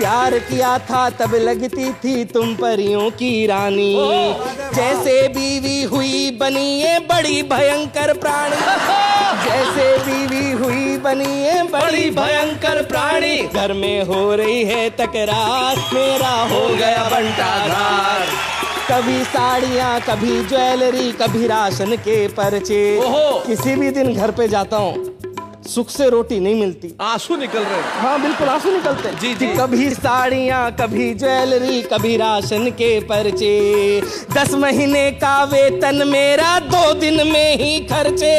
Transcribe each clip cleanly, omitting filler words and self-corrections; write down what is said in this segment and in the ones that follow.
प्यार किया था तब लगती थी तुम परियों की रानी, जैसे बीवी हुई बनी ये बड़ी भयंकर प्राणी, जैसे बीवी हुई बनी ये बड़ी भयंकर प्राणी। घर में हो रही है तकरार, मेरा हो गया बंटाधार। कभी साड़ियाँ, कभी ज्वेलरी, कभी राशन के पर्चे। किसी भी दिन घर पे जाता हूँ, सुख से रोटी नहीं मिलती, आंसू निकल रहे हैं। हाँ बिल्कुल आंसू निकलते हैं। जी जी। कभी साड़ियाँ, कभी ज्वेलरी, कभी राशन के पर्चे। 10 महीने का वेतन मेरा 2 दिन में ही खर्चे,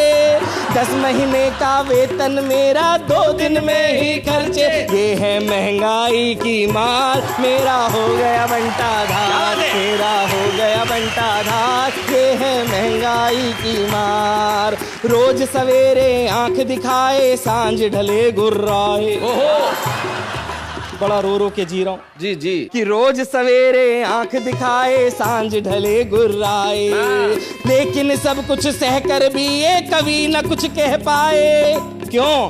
10 महीने का वेतन मेरा 2 दिन में ही खर्चे। ये है महंगाई की मार, मेरा हो गया बंटाधार, मेरा हो गया बंटाधार। ये है महंगाई की मार। रोज सवेरे आंख दिखाए, सांझ ढले गुर्राए। बड़ा रो रो के जी रहा हूँ जी जी। कि रोज सवेरे आंख दिखाए, सांझ ढले गुर्राए, लेकिन सब कुछ सहकर भी ये कभी न कुछ कह पाए। क्यों?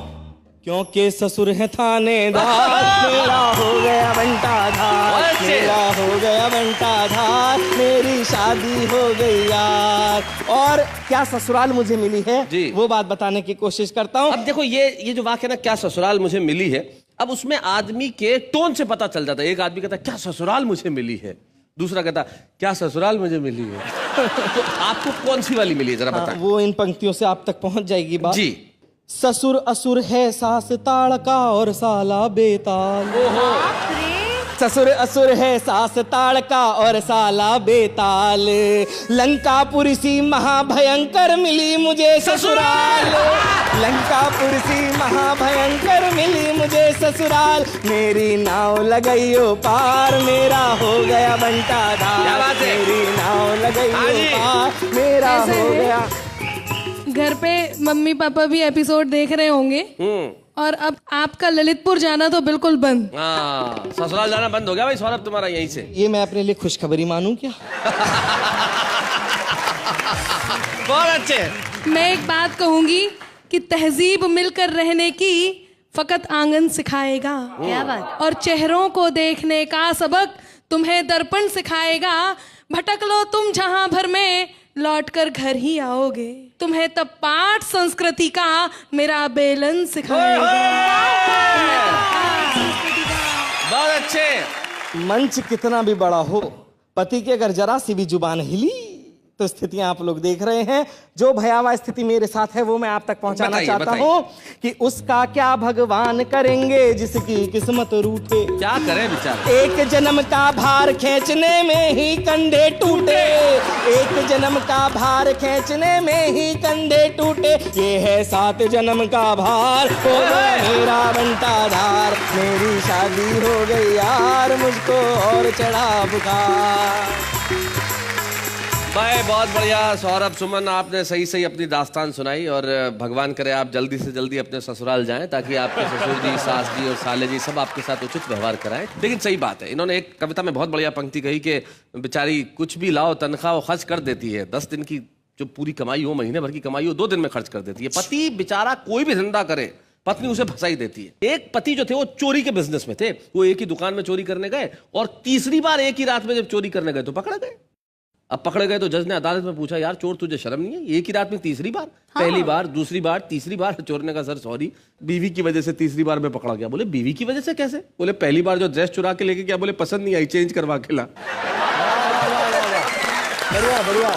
क्योंकि ससुर है थानेदार, मेरा हो गया बंटाधार, मेरा हो गया बंटाधार। मेरी शादी हो गई यार। और क्या ससुराल मुझे मिली है जी, वो बात बताने की कोशिश करता हूँ। अब देखो ये जो वाक्य ना, क्या ससुराल मुझे मिली है, अब उसमें आदमी के टोन से पता चल जाता है। एक आदमी कहता है क्या ससुराल मुझे मिली है, दूसरा कहता क्या ससुराल मुझे मिली है। तो आपको कौन सी वाली मिली है जरा बताएं। वो इन पंक्तियों से आप तक पहुंच जाएगी बात जी। ससुर असुर है सास ताड़का और साला बेताल। ससुर असुर है सास ताड़का और साला बेताल। लंकापुर सी महाभयंकर मिली मुझे ससुराल, लंकापुर सी महाभयंकर मिली मुझे ससुराल। मेरी नाव लगाइयो पार, मेरा हो गया बंटाधार, मेरी नाव लगाइयो पार, मेरा हो गया। घर पे मम्मी पापा भी एपिसोड देख रहे होंगे और अब आपका ललितपुर जाना तो बिल्कुल बंद। ससुराल जाना बंद हो गया भाई सौरभ तुम्हारा यहीं से। ये मैं अपने लिए खुशखबरी मानूं क्या? बहुत अच्छे। मैं एक बात कहूंगी कि तहजीब मिलकर रहने की फकत आंगन सिखाएगा, क्या बात। और चेहरों को देखने का सबक तुम्हें दर्पण सिखाएगा। भटक लो तुम जहां भर में, लौट कर घर ही आओगे। तुम्हें तब पाठ संस्कृति का मेरा बेलन सिखाएगा। बहुत अच्छे। मंच कितना भी बड़ा हो, पति की अगर जरा सी भी जुबान हिली तो स्थितियां आप लोग देख रहे हैं। जो भयावह स्थिति मेरे साथ है वो मैं आप तक पहुंचाना चाहता हूं कि उसका क्या भगवान करेंगे जिसकी किस्मत रूठे। क्या करे बेचारा। एक जन्म का भार खींचने में ही कंधे टूटे, एक जन्म का भार खींचने में ही कंधे टूटे। ये है 7 जन्म का भार, हो गया मेरा बंटाधार। मेरी शादी हो गई यार, मुझको और चढ़ा बुखार। भाई बहुत बढ़िया सौरभ सुमन, आपने सही सही अपनी दास्तान सुनाई। और भगवान करे आप जल्दी से जल्दी अपने ससुराल जाएं ताकि आपके ससुर जी, सास जी और साले जी सब आपके साथ उचित व्यवहार कराएं। लेकिन सही बात है, इन्होंने एक कविता में बहुत बढ़िया पंक्ति कही कि बेचारी कुछ भी लाओ तनख्वाह वो खर्च कर देती है। 10 दिन की जो पूरी कमाई हो, महीने भर की कमाई हो, 2 दिन में खर्च कर देती है। पति बेचारा कोई भी धंधा करे, पत्नी उसे फंसाई देती है। एक पति जो थे वो चोरी के बिजनेस में थे, वो एक ही दुकान में चोरी करने गए और तीसरी बार एक ही रात में जब चोरी करने गए तो पकड़े गए। अब पकड़े गए तो जज ने अदालत में पूछा, यार चोर तुझे शर्म नहीं है, एक ही रात में तीसरी बार? हाँ। पहली बार, दूसरी बार, तीसरी बार। चोर ने कहा सर सॉरी, बीवी की वजह से तीसरी बार में पकड़ा गया। बोले बीवी की वजह से कैसे? बोले पहली बार जो ड्रेस चुरा के लेके गया, बोले पसंद नहीं आई, चेंज करवा के ला। बढ़िया बढ़िया।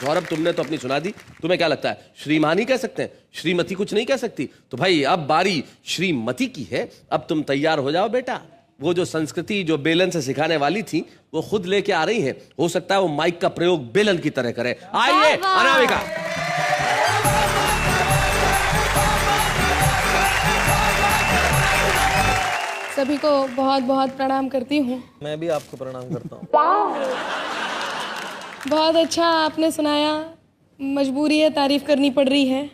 गौरव तुमने तो अपनी सुना दी, तुम्हें क्या लगता है श्रीमानी कह सकते हैं, श्रीमती कुछ नहीं कह सकती? तो भाई अब बारी श्रीमती की है। अब तुम तैयार हो जाओ बेटा, वो जो संस्कृति जो बेलन से सिखाने वाली थी वो खुद लेके आ रही है। हो सकता है वो माइक का प्रयोग बेलन की तरह करे। आइए अनामिका। सभी को बहुत बहुत प्रणाम करती हूँ। मैं भी आपको प्रणाम करता हूँ। बहुत अच्छा आपने सुनाया, मजबूरी है तारीफ करनी पड़ रही है।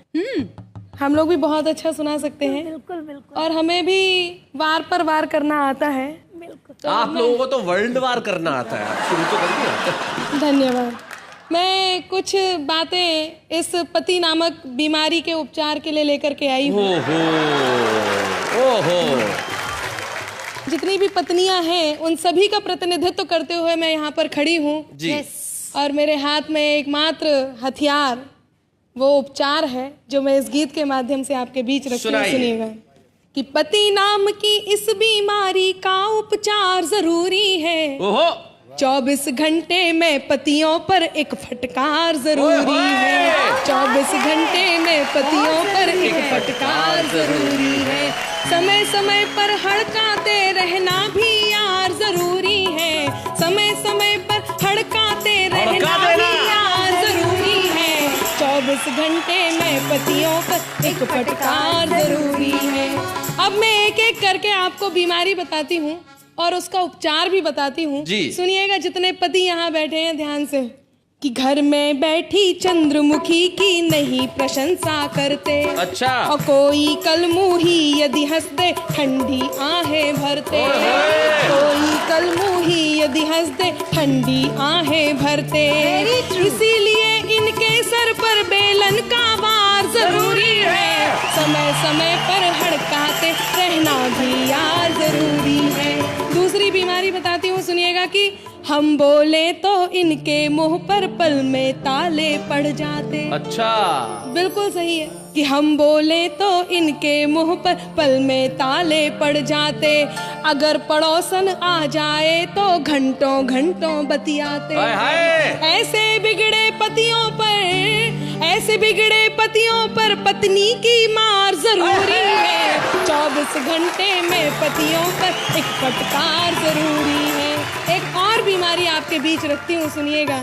हम लोग भी बहुत अच्छा सुना सकते हैं। बिल्कुल बिल्कुल। और हमें भी वार पर वार करना आता है। बिल्कुल। तो आप लोगों को तो वर्ल्ड वार करना आता है, आप शुरू तो करिए। धन्यवाद। मैं कुछ बातें इस पति नामक बीमारी के उपचार के लिए लेकर के आई हूँ। ओहो। जितनी भी पत्नियां हैं उन सभी का प्रतिनिधित्व करते हुए मैं यहाँ पर खड़ी हूँ जी। और मेरे हाथ में एकमात्र हथियार वो उपचार है जो मैं इस गीत के माध्यम से आपके बीच रखती हूँ। सुनिएगा कि पति नाम की इस बीमारी का उपचार जरूरी है। ओहो 24 घंटे में पतियों पर एक फटकार जरूरी है। 24 घंटे में पतियों पर एक फटकार जरूरी है। समय समय पर हड़काते रहना भी यार जरूरी है। समय समय पर हड़काते रहना भी यार जरूरी है। 24 घंटे में पतियों पर एक फटकार जरूरी है। अब मैं एक एक करके आपको बीमारी बताती हूँ और उसका उपचार भी बताती हूँ। सुनिएगा जितने पति यहाँ बैठे हैं ध्यान से कि घर में बैठी चंद्रमुखी की नहीं प्रशंसा करते। अच्छा। और कोई कलमुही यदि हंस दे ठंडी आहें भरते। कोई कलमुही यदि हंस दे ठंडी आहें भरते। इसीलिए इनके सर पर बेलन का वार जरूरी है। समय समय पर हड़काते रहना भी यार जरूरी है। दूसरी बीमारी बताती हूँ सुनिएगा कि हम बोले तो इनके मुंह पर पल में ताले पड़ जाते। अच्छा। बिल्कुल सही है कि हम बोले तो इनके मुंह पर पल में ताले पड़ जाते। अगर पड़ोसन आ जाए तो घंटों घंटों बतियाते। ऐसे बिगड़े पतियों पर पत्नी की मार जरूरी है। 24 घंटे में पतियों पर एक फटकार जरूरी है। एक और बीमारी आपके बीच रखती हूँ सुनिएगा।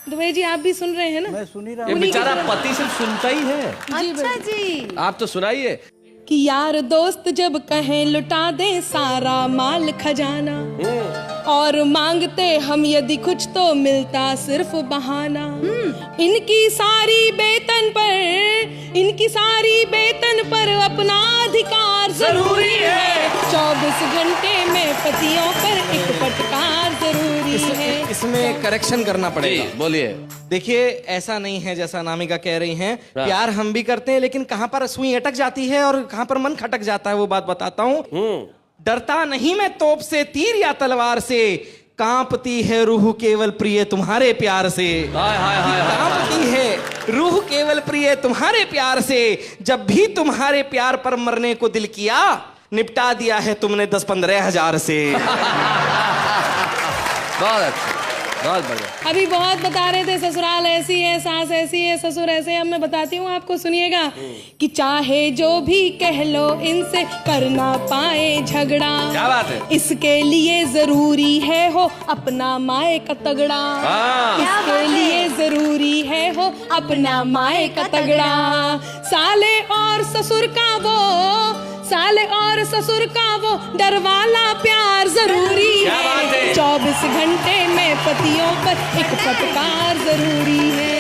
दुबे जी आप भी सुन रहे हैं ना? मैं सुन ही रहा ये बेचारा पति सिर्फ सुनता ही है। अच्छा जी। आप तो सुनाइए कि यार दोस्त जब कहें लुटा दे सारा माल खजाना और मांगते हम यदि कुछ तो मिलता सिर्फ बहाना। इनकी सारी बेतन पर अपना अधिकार जरूरी है। 24 घंटे में पतियों पर एक फटकार जरूरी है। इसमें करेक्शन करना पड़ेगा। बोलिए। देखिए ऐसा नहीं है जैसा अनामिका कह रही हैं। प्यार हम भी करते हैं लेकिन कहाँ पर सुई अटक जाती है और कहाँ पर मन खटक जाता है वो बात बताता हूँ। डरता नहीं मैं तोप से तीर या तलवार से, कांपती है रूह केवल प्रिय तुम्हारे प्यार से। कांपती है रूह केवल प्रिय तुम्हारे प्यार से। जब भी तुम्हारे प्यार पर मरने को दिल किया, निपटा दिया है तुमने 10-15 हजार से। बहुत अच्छा, बहुत बढ़िया। अभी बहुत बता रहे थे ससुराल ऐसी है, सास ऐसी है, ससुर ऐसे। अब मैं बताती हूँ आपको सुनिएगा कि चाहे जो भी कह लो इनसे कर ना पाए झगड़ा। क्या बात है? इसके लिए जरूरी है हो अपना माए का तगड़ा। इसके लिए जरूरी है हो अपना माए का तगड़ा। साले और ससुर का वो डरवाला प्यार जरूरी है। 24 घंटे में पतियों पर एक फटकार जरूरी है।